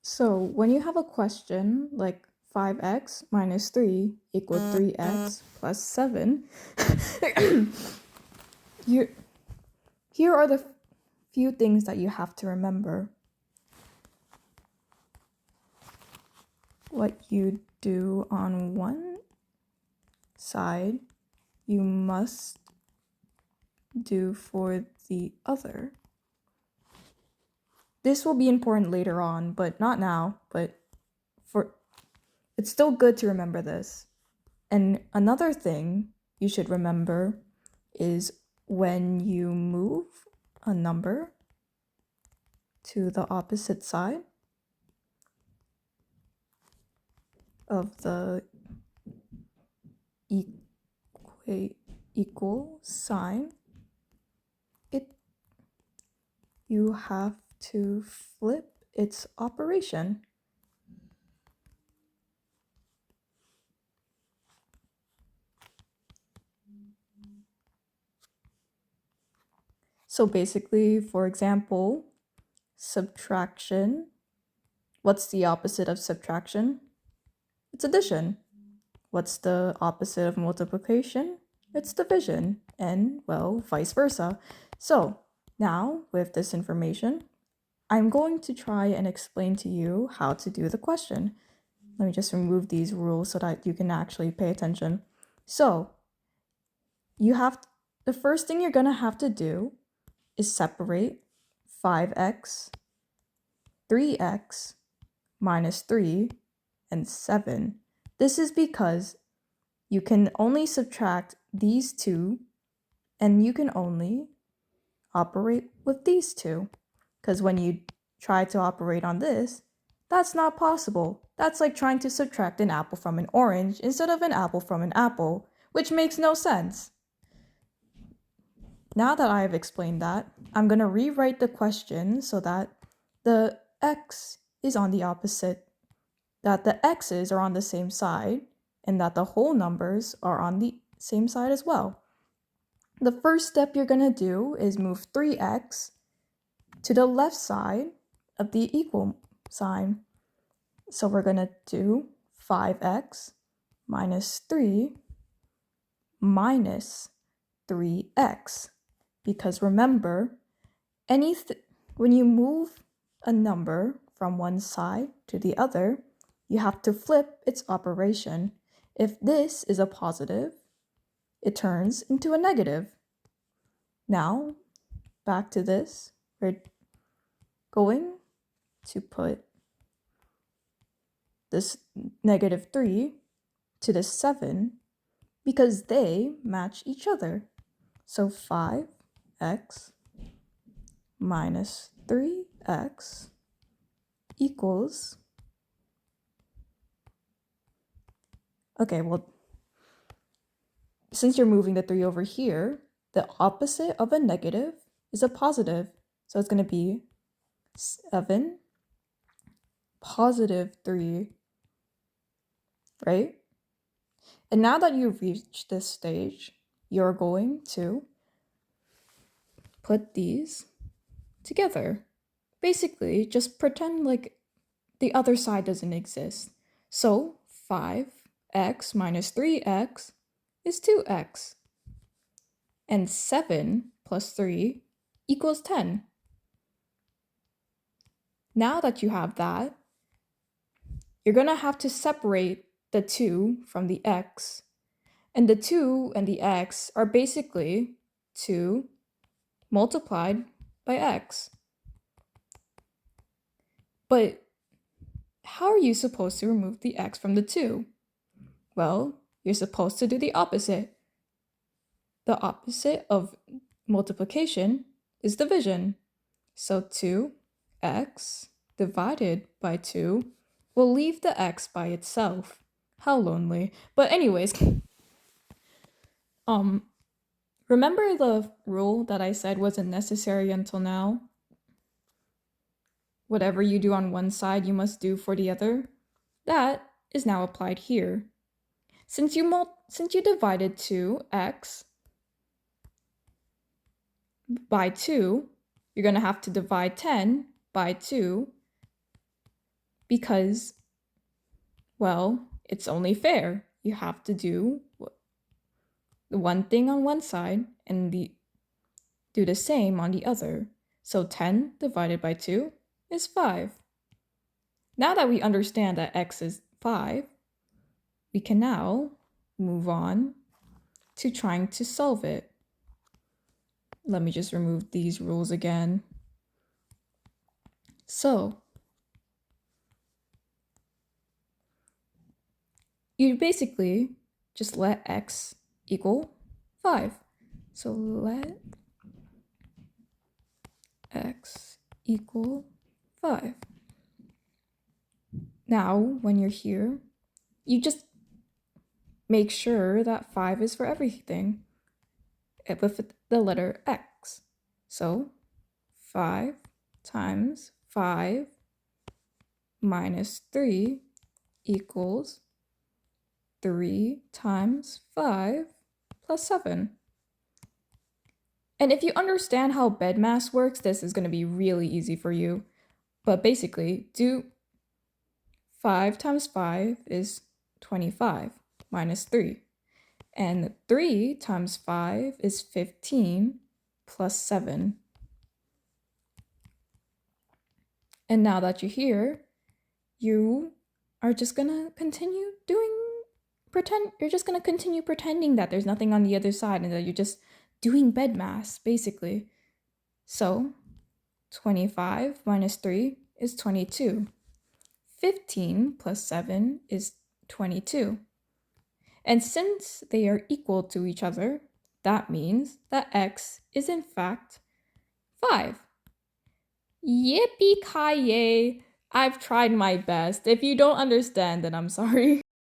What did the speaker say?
So when you have a question like 5x minus 3 equals 3x plus 7, you, here are the few things that you have to remember. What you do on one side, you must do for the other. This will be important later on, but not now, but it's still good to remember this. And another thing you should remember is when you move a number to the opposite side of the equal sign, you have to flip its operation. So basically, for example, subtraction. What's the opposite of subtraction? It's addition. What's the opposite of multiplication? It's division. And, well, vice versa. So now, with this information, I'm going to try and explain to you how to do the question. Let me just remove these rules so that you can actually pay attention. So the first thing you're going to have to do is separate 5x, 3x, minus 3, and 7. This is because you can only subtract these two, and you can only operate with these two. Because when you try to operate on this, that's not possible. That's like trying to subtract an apple from an orange instead of an apple from an apple, which makes no sense. Now that I have explained that, I'm going to rewrite the question so that the x is on the opposite, that the x's are on the same side, and that the whole numbers are on the same side as well. The first step you're going to do is move 3x to the left side of the equal sign. So we're going to do 5x minus 3 minus 3x. Because remember, when you move a number from one side to the other, you have to flip its operation. If this is a positive, it turns into a negative. Now, back to this, we're going to put this negative 3 to the 7 because they match each other. So 5x minus 3x equals, okay, well, since you're moving the 3 over here, the opposite of a negative is a positive. So it's going to be 7 positive 3, right? And now that you've reached this stage, you're going to put these together. Basically, just pretend like the other side doesn't exist. So 5x minus 3x is 2x. And 7 plus 3 equals 10. Now that you have that, you're going to have to separate the 2 from the x. And the 2 and the x are basically 2 multiplied by x. But how are you supposed to remove the x from the 2? Well, you're supposed to do the opposite. The opposite of multiplication is division. So 2x divided by 2 will leave the x by itself. How lonely. But anyways, remember the rule that I said wasn't necessary until now? Whatever you do on one side, you must do for the other. That is now applied here. Since you divided 2x by 2, you're going to have to divide 10 by 2 because, well, it's only fair. You have to do the one thing on one side and do the same on the other. So 10 divided by 2 is 5. Now that we understand that x is 5, we can now move on to trying to solve it. Let me just remove these rules again. So, you basically just let x equal 5. So let x equal 5. Now, when you're here, you just make sure that 5 is for everything with the letter x. So 5 times 5 minus 3 equals 3 times 5 plus 7. And if you understand how BEDMAS works, this is going to be really easy for you. But basically, do 5 times 5 is 25 minus 3. And 3 times 5 is 15 plus 7. And now that you're here, you are just going to continue you're just going to continue pretending that there's nothing on the other side and that you're just doing BEDMAS, basically. So 25 minus 3 is 22. 15 plus 7 is 22. And since they are equal to each other, that means that x is in fact 5. Yippee-ki-yay! I've tried my best. If you don't understand, then I'm sorry.